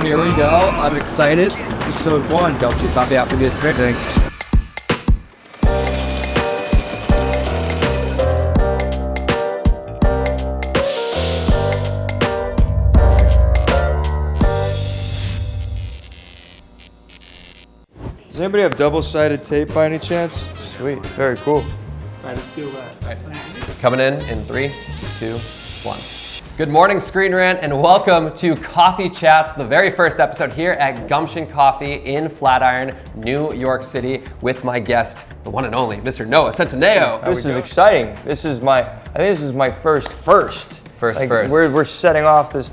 Here we go. I'm excited. Episode 1. Don't you stop me after this thing. Does anybody have double-sided tape by any chance? Sweet, very cool. All right, let's do that. Coming in 3, 2, 1. Good morning, ScreenRant, and welcome to Coffee Chats, the very first episode here at Gumption Coffee in Flatiron, New York City, with my guest, the one and only, Mr. Noah Centineo. This is exciting. I think this is my first. First. We're setting off this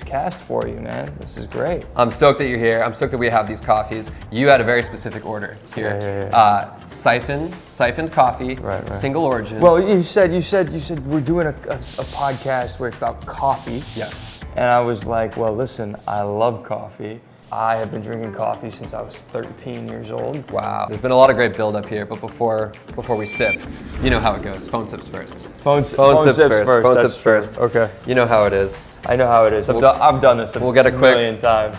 cast for you, man. This is great. I'm stoked that you're here. I'm stoked that we have these coffees. You had a very specific order here. Yeah. Siphoned coffee, right. single origin. Well, you said we're doing a podcast where it's about coffee. Yes. And I was like, well, listen, I love coffee. I have been drinking coffee since I was 13 years old. Wow. There's been a lot of great build up here, but before we sip, you know how it goes. Phone sips first. Phone sips first. Okay. You know how it is. I know how it is. I've done this a million times.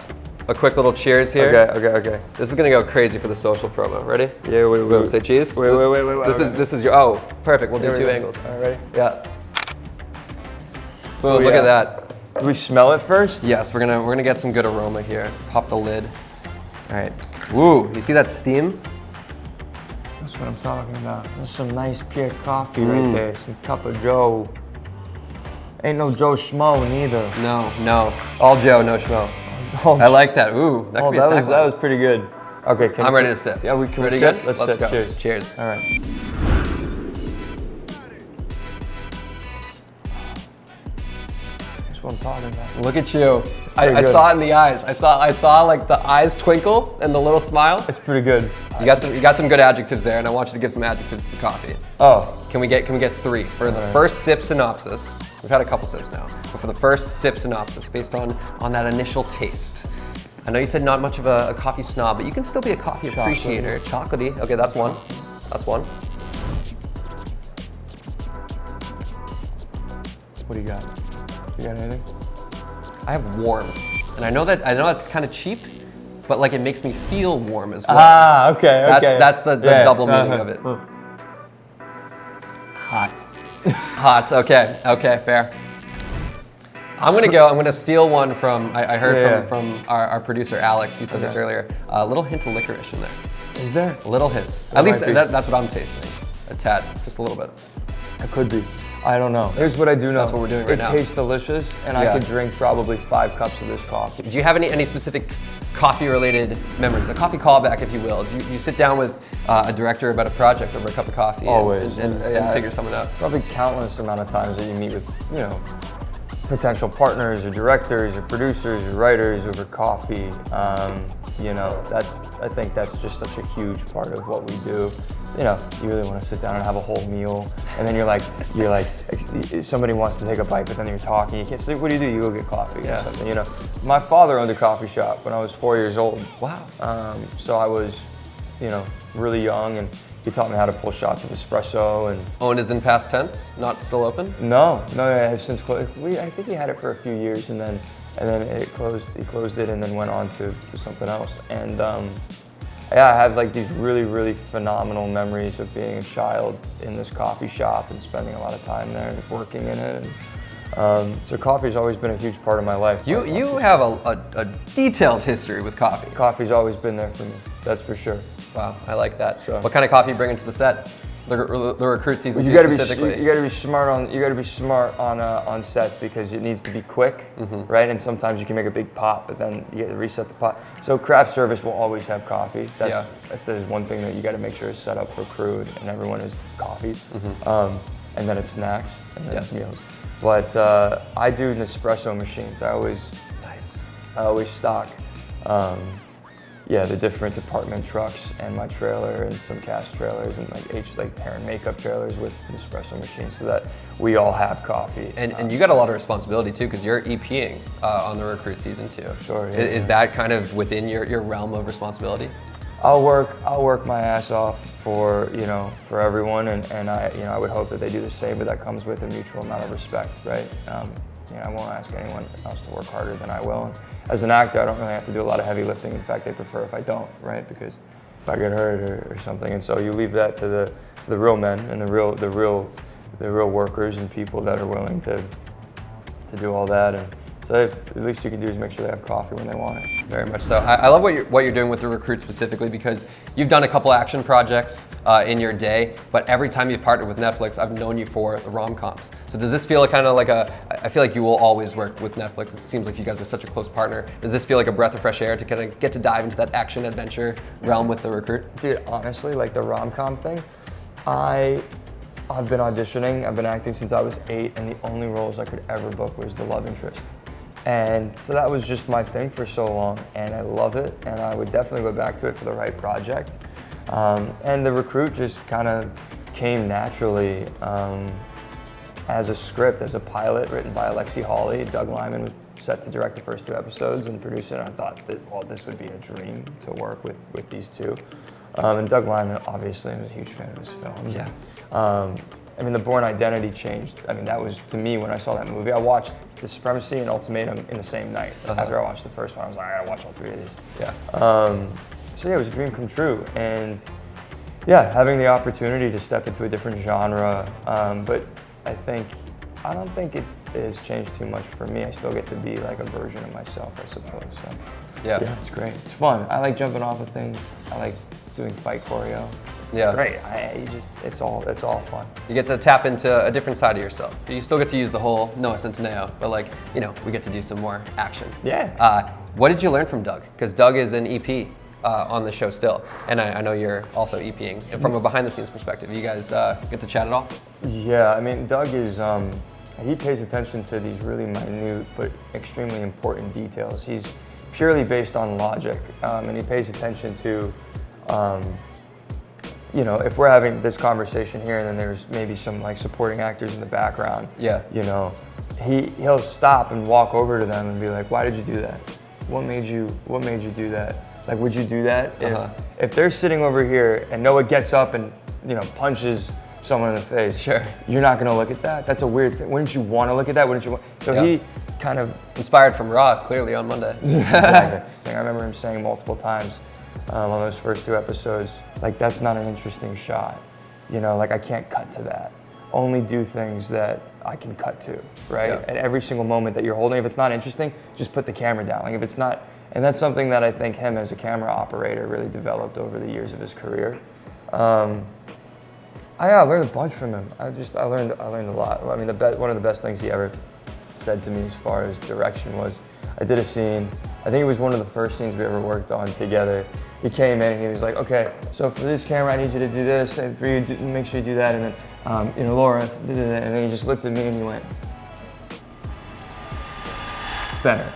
A quick little cheers here. Okay. This is gonna go crazy for the social promo. Ready? Yeah, wait. Boom, say cheese. Wait. This is your, perfect. We'll do two angles. All right, ready? Yeah. Boom, look at that. Do we smell it first? Yes, we're gonna get some good aroma here. Pop the lid. All right. Woo, you see that steam? That's what I'm talking about. There's some nice pure coffee right there. Some cup of Joe. Ain't no Joe Schmo neither. No. All Joe, no schmo. I like that. Ooh, that could be a tagline. That was pretty good. Okay, I'm ready to sip. Yeah, we can ready sip. good? Let's sip. Go. Cheers. Cheers. All right. That's what I'm talking about. Look at you. I saw it in the eyes. I saw like the eyes twinkle and the little smile. It's pretty good. You got some good adjectives there, and I want you to give some adjectives to the coffee. Oh. Can we get 3 for the first sip synopsis? We've had a couple sips now, but for the first sip synopsis, based on that initial taste. I know you said not much of a coffee snob, but you can still be a coffee appreciator. Chocolatey. Okay, that's one. What do you got? You got anything? I have warm, and I know that's kind of cheap, but like it makes me feel warm as well. Ah, okay. That's the double meaning of it. Hot. Okay, fair. I'm gonna steal one from. I heard from our producer Alex. He said this earlier. A little hint of licorice in there. Is there? A little hint. At least that's what I'm tasting. A tad, just a little bit. It could be. I don't know. Here's what I do know. That's what we're doing right now. It tastes delicious, and I could drink probably 5 cups of this coffee. Do you have any specific coffee-related memories? A coffee callback, if you will. Do you sit down with a director about a project over a cup of coffee? Always. And figure something out? Probably countless amount of times that you meet with, potential partners or directors or producers or writers over coffee. I think that's just such a huge part of what we do. You really want to sit down and have a whole meal, and then you're like, somebody wants to take a bite, but then you're talking. You can't say, what do? You go get coffee or something. My father owned a coffee shop when I was 4 years old. Wow. So I was, really young, and he taught me how to pull shots of espresso. And Owned is in past tense, not still open? No, it has since closed. I think he had it for a few years, and then it closed. He closed it and then went on to something else. And I have like these really, really phenomenal memories of being a child in this coffee shop and spending a lot of time there and working in it. So coffee's always been a huge part of my life. You have a detailed history with coffee. Coffee's always been there for me, that's for sure. Wow, I like that. So, what kind of coffee you bring into the set? The recruit season you 2 specifically. You got to be smart on sets because it needs to be quick, right? And sometimes you can make a big pot, but then you get to reset the pot. So craft service will always have coffee. If there's one thing that you got to make sure is set up for crew and everyone is coffee, and then it's snacks and then it's meals. But I do Nespresso machines. I always stock. The different department trucks and my trailer and some cast trailers and like hair and makeup trailers with Nespresso machines so that we all have coffee. And you got a lot of responsibility too because you're EPing on the recruit season 2. Sure. Is that kind of within your realm of responsibility? I'll work my ass off for everyone and I would hope that they do the same, but that comes with a mutual amount of respect, right? I won't ask anyone else to work harder than I will. And as an actor, I don't really have to do a lot of heavy lifting. In fact, they prefer if I don't, right? Because if I get hurt or something, and so you leave that to the real men and the real workers and people that are willing to do all that. And so at least you can do is make sure they have coffee when they want it. Very much so. I love what you're doing with the recruit specifically, because you've done a couple action projects in your day, but every time you've partnered with Netflix, I've known you for the rom-coms. So does this feel kind of like I feel like you will always work with Netflix. It seems like you guys are such a close partner. Does this feel like a breath of fresh air to kind of get to dive into that action adventure realm with the recruit? Dude, honestly, like the rom-com thing, I've been auditioning, I've been acting since I was 8, and the only roles I could ever book was the love interest. And so that was just my thing for so long, and I love it, and I would definitely go back to it for the right project. And the recruit just kind of came naturally as a script, as a pilot written by Alexi Hawley. Doug Liman was set to direct the first 2 episodes and produce it, and I thought that, well, this would be a dream to work with these two. And Doug Liman, obviously, I was a huge fan of his films. Yeah. I mean, the Bourne Identity changed. I mean, that was, to me, when I saw that movie, I watched The Supremacy and Ultimatum in the same night. After I watched the first one, I was like, I gotta watch all 3 of these. Yeah. So yeah, it was a dream come true. And yeah, having the opportunity to step into a different genre, but I don't think it has changed too much for me. I still get to be like a version of myself, I suppose. So Yeah. it's great. It's fun. I like jumping off of things. I like doing fight choreo. Yeah. It's great. It's all fun. You get to tap into a different side of yourself. You still get to use the whole Noah Centineo, but like, we get to do some more action. Yeah. What did you learn from Doug? Because Doug is an EP on the show still, and I know you're also EPing. And from a behind-the-scenes perspective, you guys get to chat at all? Yeah, I mean, Doug is, he pays attention to these really minute but extremely important details. He's purely based on logic, and he pays attention to, if we're having this conversation here and then there's maybe some like supporting actors in the background, he'll stop and walk over to them and be like, why did you do that? What made you do that? Like, would you do that? If they're sitting over here and Noah gets up and, punches someone in the face, sure, you're not gonna look at that? That's a weird thing. Wouldn't you wanna look at that? Wouldn't you want? So he kind of inspired from Raw, clearly, on Monday. Exactly. I remember him saying multiple times on those first 2 episodes, like, that's not an interesting shot. Like, I can't cut to that. Only do things that I can cut to, right? Yeah. At every single moment that you're holding, if it's not interesting, just put the camera down. Like, if it's not, and that's something that I think him as a camera operator really developed over the years of his career. I learned a bunch from him. I learned a lot. I mean, one of the best things he ever said to me as far as direction was, I did a scene, I think it was one of the first scenes we ever worked on together. He came in and he was like, okay, so for this camera, I need you to do this, and for you to make sure you do that, and then, Laura, and then he just looked at me and he went, better.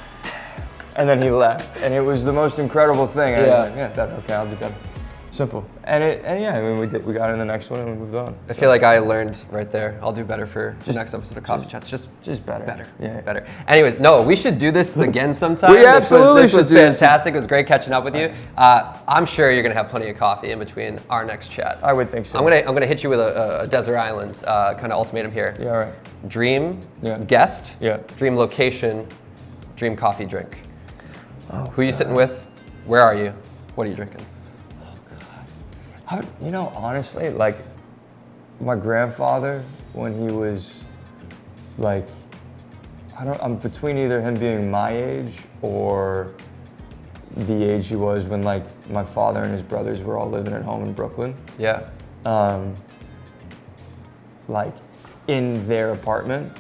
And then he left, and it was the most incredible thing. I was like, yeah, better, okay, I'll do better. Simple. We got in the next one and we moved on. I feel like I learned right there. I'll do better for the next episode of Coffee Chats. Just better. Better. Yeah. Better. Anyways, Noah, we should do this again sometime. We absolutely should. This was fantastic. It was great catching up with you. I'm sure you're gonna have plenty of coffee in between our next chat. I would think so. I'm gonna hit you with a desert island kind of ultimatum here. Yeah, all right. Dream guest. Yeah. Dream location. Dream coffee drink. Who are you sitting with? Where are you? What are you drinking? Honestly, like, my grandfather, when he was, like, I'm between either him being my age or the age he was when, like, my father and his brothers were all living at home in Brooklyn. Yeah. Like, in their apartment,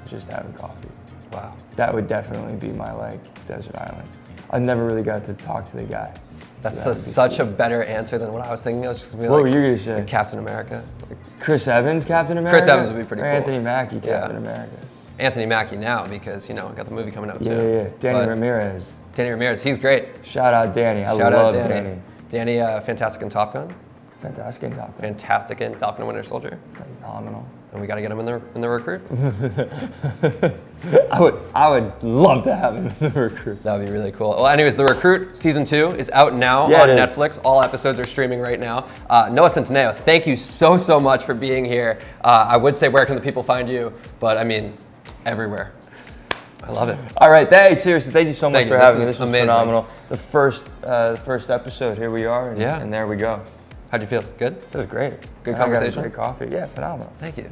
just having coffee. Wow. That would definitely be my, like, desert island. I never really got to talk to the guy. That's such a better answer than what I was thinking. I was just gonna be what were you gonna say? Like Captain America. Chris Evans, Captain America? Chris Evans would be pretty cool. Anthony Mackie, Captain America. Anthony Mackie now, because, got the movie coming out too. Yeah. Danny Ramirez. Danny Ramirez, he's great. Shout out Danny. I love Danny. Danny, fantastic in Top Gun. Fantastic in Top Gun. Fantastic in Falcon and Winter Soldier. Phenomenal. And we got to get him in the recruit. I would love to have him in the recruit. That would be really cool. Well, anyways, the recruit season 2 is out now on Netflix. All episodes are streaming right now. Noah Centineo, thank you so much for being here. I would say where can the people find you, but I mean everywhere. I love it. All right, seriously, thank you so much for having me. This was amazing. phenomenal. The first episode, here we are, and there we go. How'd you feel? Good? It was great. Good I got conversation? great coffee. Yeah, phenomenal. Thank you.